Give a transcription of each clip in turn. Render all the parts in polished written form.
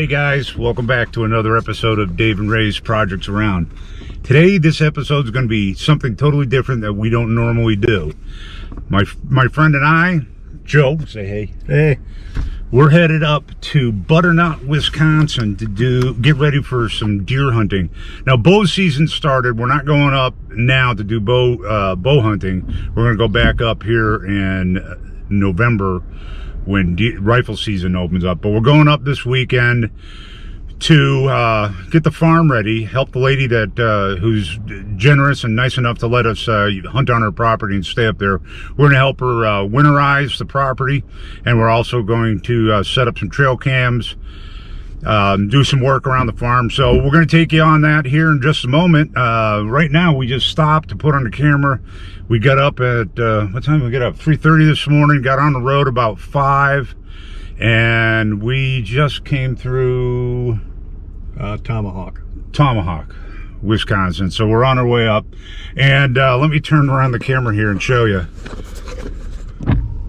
guys, welcome back to another episode of Dave and Ray's Projects Around. Today, this episode is going to be something totally different that we don't normally do. My friend and I, Joe, say hey. Hey. We're headed up to Butternut, Wisconsin to get ready for some deer hunting. Now, bow season started. We're not going up now to do bow hunting. We're going to go back up here in November when rifle season opens up. But we're going up this weekend to get the farm ready, help the lady that who's generous and nice enough to let us hunt on her property and stay up there. We're going to help her winterize the property, and we're also going to set up some trail cams, do some work around the farm. So we're going to take you on that here in just a moment. Right now, we just stopped to put on the camera. We got up at, what time did we get up? 3:30 this morning, got on the road about 5, and we just came through Tomahawk, Wisconsin. So we're on our way up, and let me turn around the camera here and show you.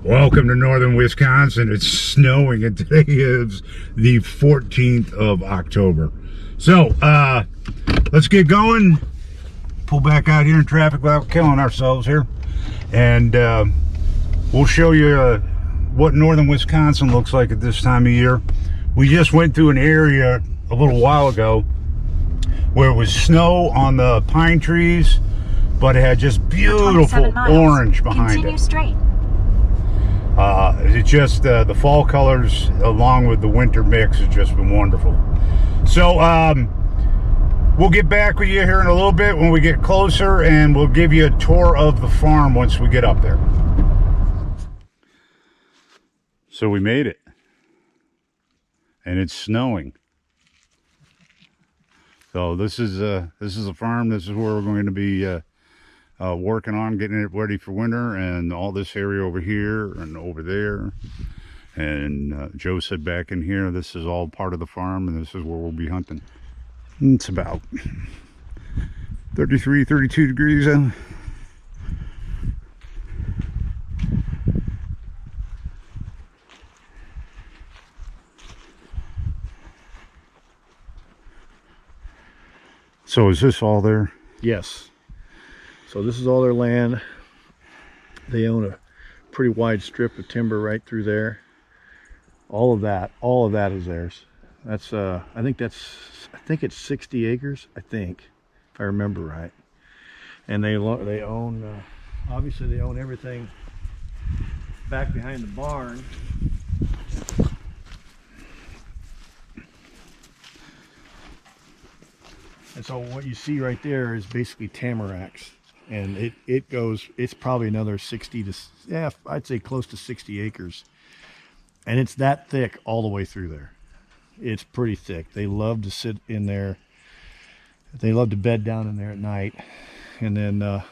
Welcome to northern Wisconsin. It's snowing, and today is the 14th of October. So let's get going. Pull back out here in traffic without killing ourselves here, and we'll show you what northern Wisconsin looks like at this time of year. We just went through an area a little while ago where it was snow on the pine trees, but it had just beautiful orange behind it. Straight. It's just the fall colors along with the winter mix has just been wonderful. So we'll get back with you here in a little bit when we get closer, and we'll give you a tour of the farm once we get up there. So we made it, and it's snowing. So this is a farm. This is where we're going to be working on getting it ready for winter, and all this area over here and over there. And Joe said back in here, this is all part of the farm, and this is where we'll be hunting. It's about 33, 32 degrees out. So is this all there? yes. So this is all their land. They own a pretty wide strip of timber right through there. All of that is theirs. That's I think it's 60 acres, if I remember right. And they own obviously they own everything back behind the barn. And so what you see right there is basically tamaracks, and it's probably another 60 to, yeah, I'd say close to 60 acres. And it's that thick all the way through there. It's pretty thick. They love to sit in there. They love to bed down in there at night. And then they'll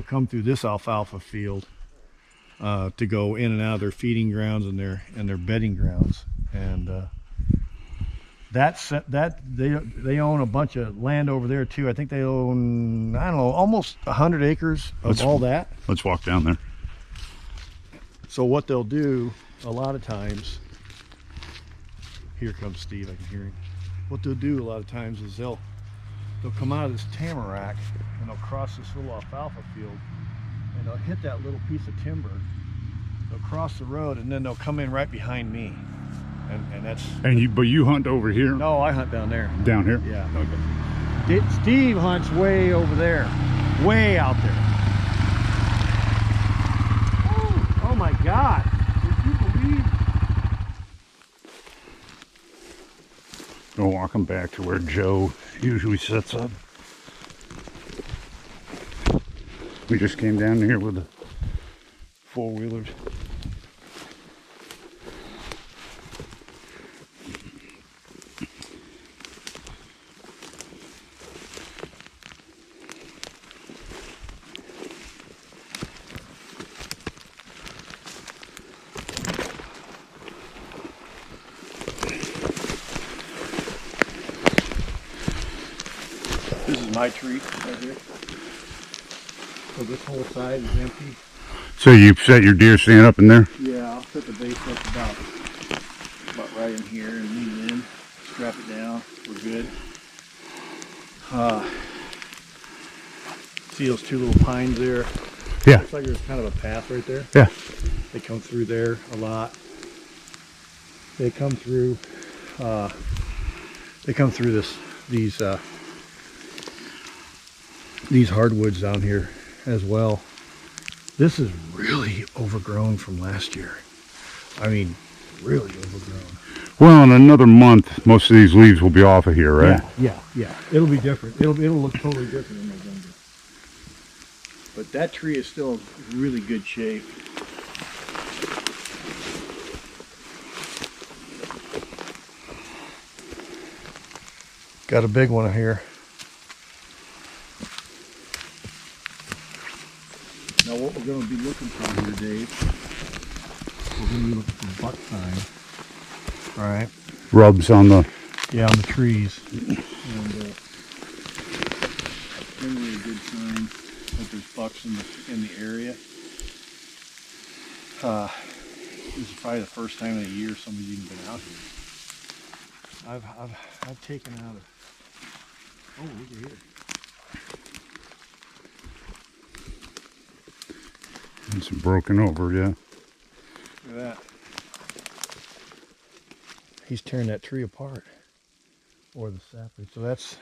come through this alfalfa field to go in and out of their feeding grounds and their bedding grounds. And they own a bunch of land over there too. I think they own, I don't know, almost 100 acres of all that. Let's walk down there. So what they'll do a lot of times, here comes Steve, I can hear him. What they'll do a lot of times is they'll come out of this tamarack and they'll cross this little alfalfa field, and they'll hit that little piece of timber. They'll cross the road, and then they'll come in right behind me. And that's... But you hunt over here? No, I hunt down there. Down here? Yeah. Okay. Steve hunts way over there, way out there. Oh my God! Did you believe? We're walking back to where Joe usually sets up. We just came down here with the four-wheelers. This is my tree right here. So this whole side is empty. So you set your deer stand up in there? Yeah, I'll set the base up about right in here, and leave strap it down. We're good. See those two little pines there? Yeah. Looks like there's kind of a path right there. Yeah. They come through there a lot. They come through these hardwoods down here as well. This is really overgrown from last year. I mean, really overgrown. Well, in another month, most of these leaves will be off of here, right? Yeah. It'll be different. It'll look totally different in November. But that tree is still in really good shape. Got a big one here. Now what we're going to be looking for here, Dave, we're going to be looking for buck sign. All right. Rubs on the... Yeah, on the trees. And generally a good sign that there's bucks in the area. This is probably the first time in a year somebody's even been out here. I've taken out a... Oh, look at here. And some broken over, yeah. Look at that. He's tearing that tree apart. Or the sapling. So that's...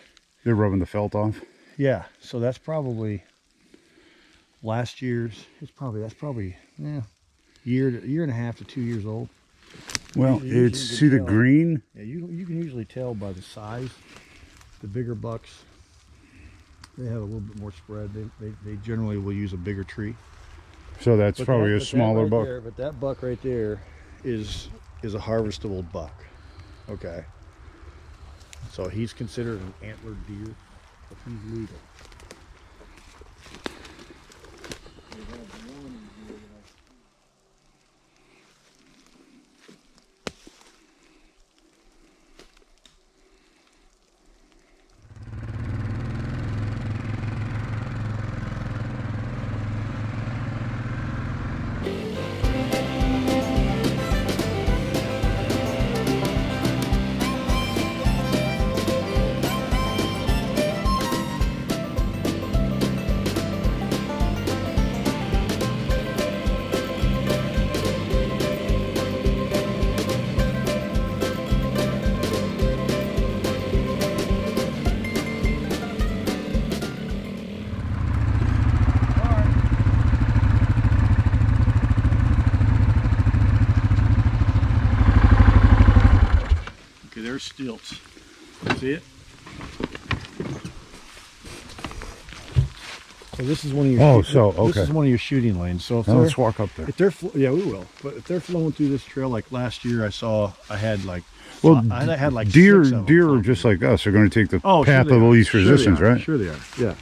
They're rubbing the felt off? Yeah, so that's probably last year's... That's probably year and a half to 2 years old. Well, it's... See the green? Yeah, you can usually tell by the size. The bigger bucks, they have a little bit more spread. They generally will use a bigger tree. So that's probably a smaller buck. But that buck right there is a harvestable buck. Okay. So he's considered an antlered deer, but he's legal. They have one in here that there's stilts. See it? So this is one of your. This is one of your shooting lanes. So if let's walk up there. If they're yeah, we will. But if they're flowing through this trail, like last year, I had like. Well, I had like deer are just like us. They're going to take the path of the least resistance, right? Sure they are. Yeah.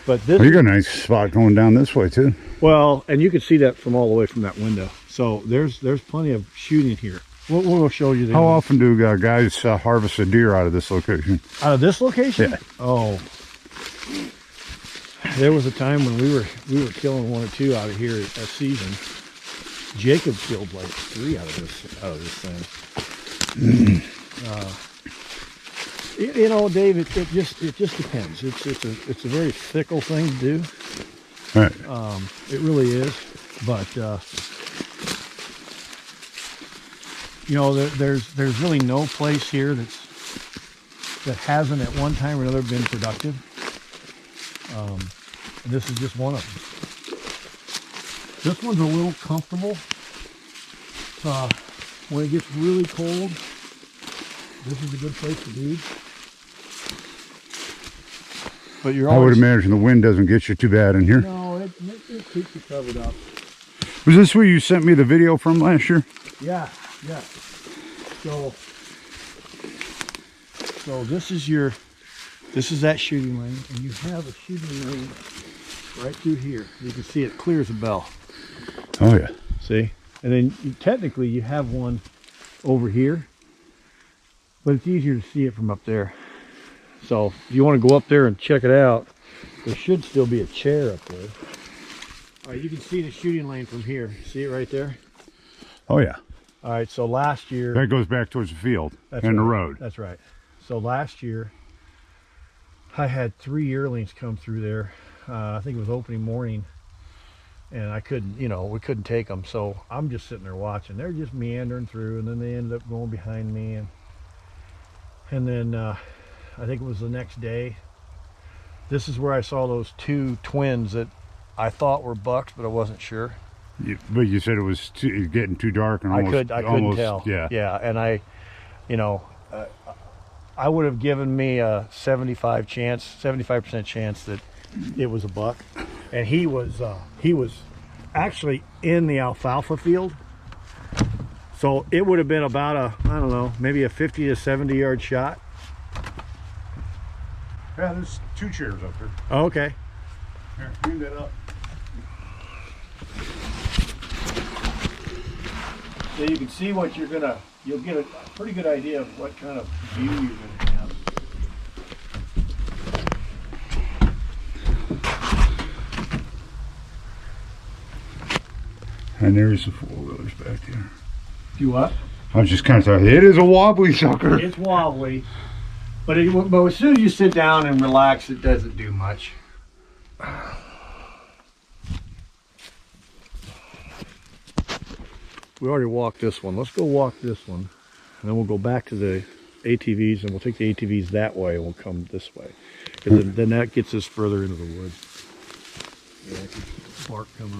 But this. Well, you got a nice spot going down this way too. Well, and you can see that from all the way from that window. So there's plenty of shooting here. We'll show you. How often do guys harvest a deer out of this location? Out of this location? Yeah. Oh, there was a time when we were killing one or two out of here a season. Jacob killed like 3 out of this thing. You know, Dave, it just depends. It's a very fickle thing to do. Right. It really is, but. You know, there's really no place here that hasn't at one time or another been productive. And this is just one of them. This one's a little comfortable. When it gets really cold, this is a good place to be. But I would imagine the wind doesn't get you too bad in here. No, it keeps you covered up. Was this where you sent me the video from last year? Yeah. So this is that shooting lane, and you have a shooting lane right through here. You can see it clear as a bell. Oh yeah. See? And then technically you have one over here, but it's easier to see it from up there. So if you want to go up there and check it out, there should still be a chair up there. All right, you can see the shooting lane from here. See it right there? Oh yeah. All right, so last year... That goes back towards the field and the road. That's right. So last year, I had 3 yearlings come through there. I think it was opening morning, and I couldn't, we couldn't take them. So I'm just sitting there watching. They're just meandering through, and then they ended up going behind me. And then I think it was the next day. This is where I saw those 2 twins that I thought were bucks, but I wasn't sure. But you said it was getting too dark, and I couldn't tell. Yeah. And I would have given me a 75% chance that it was a buck, and he was actually in the alfalfa field. So it would have been about I don't know, maybe a 50 to 70 yard shot. Yeah, there's 2 chairs up there. Oh, okay. Here, clean that up. So you can see what you'll get a pretty good idea of what kind of view you're gonna have. And there's the 4-wheelers back there. You what? I was just kind of thought, it is a wobbly sucker. It's wobbly, but as soon as you sit down and relax, it doesn't do much. We already walked this one. Let's go walk this one, and then we'll go back to the ATVs, and we'll take the ATVs that way, and we'll come this way. Because then that gets us further into the woods. Yeah, I can bark coming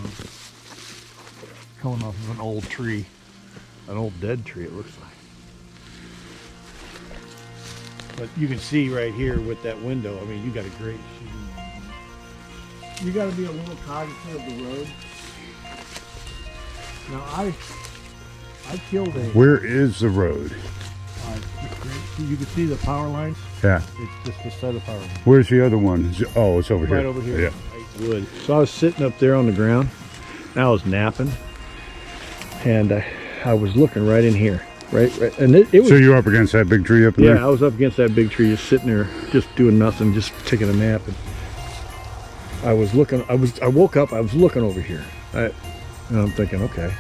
off of an old tree, an old dead tree it looks like. But you can see right here with that window, I mean, you got a great shooting. You got to be a little cognizant of the road. Now I killed a... Where is the road? You can see the power lines. Yeah. It's just a set of power lines. Where's the other one? Oh, it's over here. Right over here. Yeah. Wood. So I was sitting up there on the ground. I was napping, and I was looking right in here. Right. And it was... So you're up against that big tree up there? Yeah, I was up against that big tree, just sitting there, just doing nothing, just taking a nap. And I was looking. I woke up. I was looking over here. And I'm thinking, okay.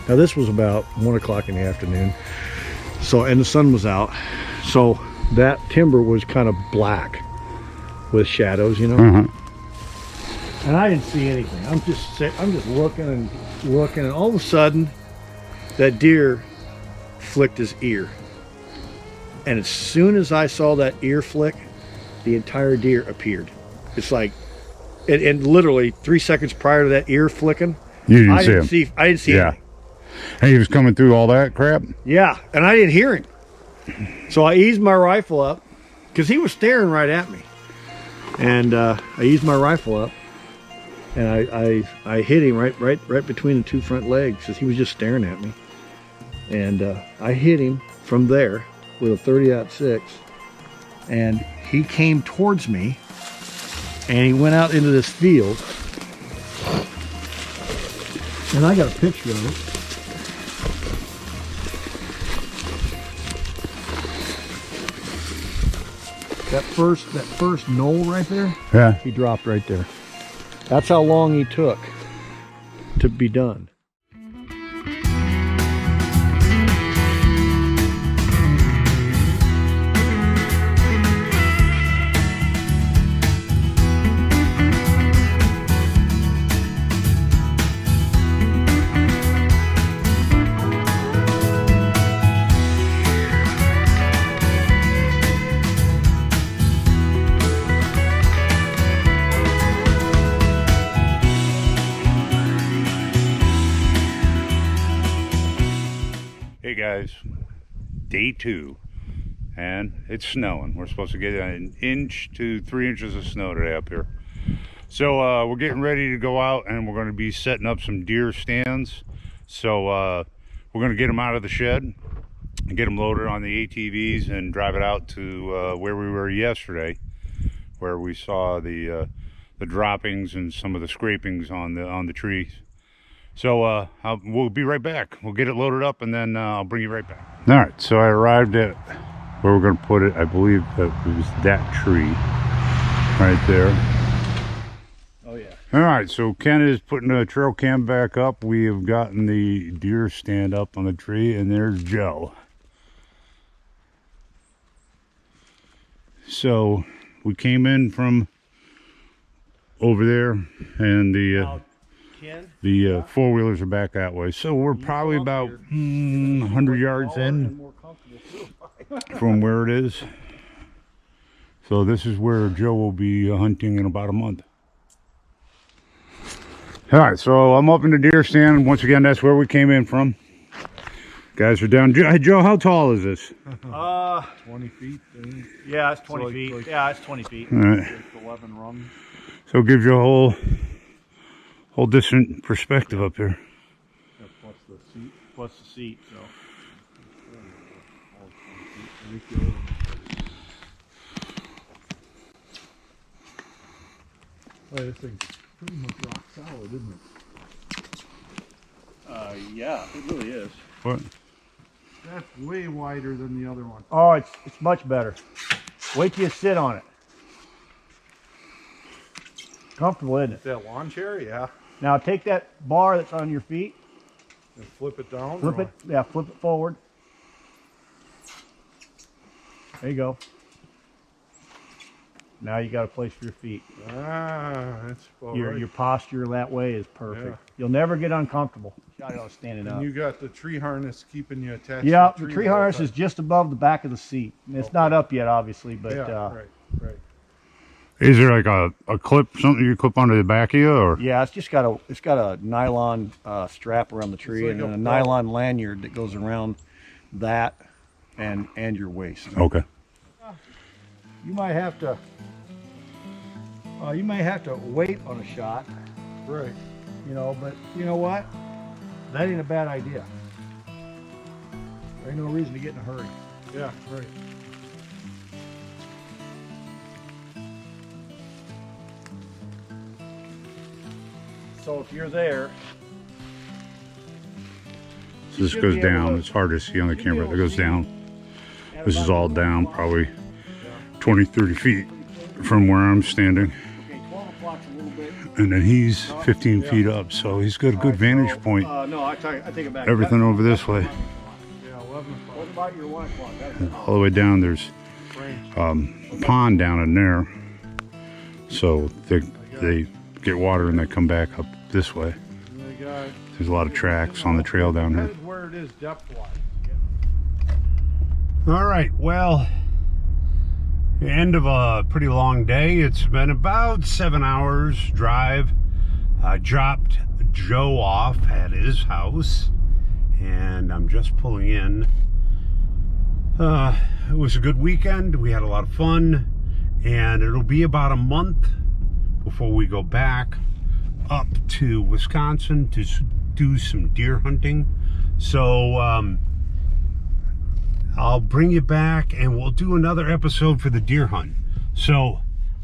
Now this was about 1 o'clock in the afternoon. So, and the sun was out. So that timber was kind of black with shadows, And I didn't see anything. I'm just looking and looking, and all of a sudden, that deer flicked his ear. And as soon as I saw that ear flick, the entire deer appeared. It's like, and literally 3 seconds prior to that ear flicking, I didn't see anything. And he was coming through all that crap? Yeah, and I didn't hear him. So I eased my rifle up, because he was staring right at me. And I eased my rifle up, and I hit him right between the 2 front legs, because he was just staring at me. And I hit him from there with a 30-06, and he came towards me, and he went out into this field. And I got a picture of it. That first knoll right there, yeah, he dropped right there. That's how long he took to be done. Hey guys, day 2, and it's snowing. We're supposed to get 1 inch to 3 inches of snow today up here. So we're getting ready to go out, and we're going to be setting up some deer stands. So we're going to get them out of the shed and get them loaded on the ATVs and drive it out to where we were yesterday, where we saw the droppings and some of the scrapings on the trees. So we'll be right back. We'll get it loaded up, and then I'll bring you right back. All right, so I arrived at where we're going to put it. I believe that it was that tree right there. Oh yeah. All right, so Ken is putting the trail cam back up. We have gotten the deer stand up on the tree, and there's Joe. So we came in from over there, and the four-wheelers are back that way. So we're probably about 100 yards in from where it is. So this is where Joe will be hunting in about a month. All right, so I'm up in the deer stand. Once again, that's where we came in from. Guys are down. Hey, Joe, how tall is this? 20 feet. Yeah, it's 20 feet. Yeah, it's 20 feet. All right. 11 rungs. So it gives you a whole different perspective up here. Yeah, plus the seat. So. Oh, this thing's pretty much rock solid, isn't it? Yeah, it really is. What? That's way wider than the other one. Oh, it's much better. Wait till you sit on it. Comfortable, isn't it? That lawn chair, yeah. Now take that bar that's on your feet. And flip it down. Flip it. Yeah, flip it forward. There you go. Now you got a place for your feet. That's about right. Your posture that way is perfect. Yeah. You'll never get uncomfortable. Shot it standing And up. you got the tree harness keeping you attached. Yeah, to the tree harness is just above the back of the seat. And it's not up yet, obviously, but right. Is there like a clip, something you clip onto the back of you, or? yeah, it's got a nylon strap around the tree, like and a then a belt. nylon lanyard that goes around that and your waist. Okay. You might have to wait on a shot, Right. but you know what? That ain't a bad idea. There ain't no reason to get in a hurry. Yeah, right. So if you're there, So this goes down. It's hard to see on the camera. It goes down. This is all down, probably 20, 30 feet from where I'm standing. okay, 12 o'clock's a little bit. And then he's 15 feet up, so he's got a good vantage point. No, I take it back. Everything over this way. Yeah, 11 o'clock. What about your 1 o'clock? That's All the way down, there's a pond down in there. So they get water and they come back up this way. And they got There's a lot of tracks on the trail down here. Depends where it is depth-wise. All right, well, the end of a pretty long day. It's been about 7 hours drive. I dropped Joe off at his house, and I'm just pulling in. It was a good weekend. We had a lot of fun, and it'll be about a month before we go back up to Wisconsin to do some deer hunting. So I'll bring you back and we'll do another episode for the deer hunt. So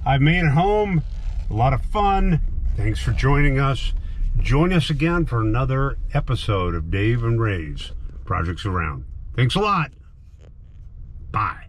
I've made it home, a lot of fun. Thanks for joining us. Join us again for another episode of Dave and Ray's Projects Around. Thanks a lot. Bye.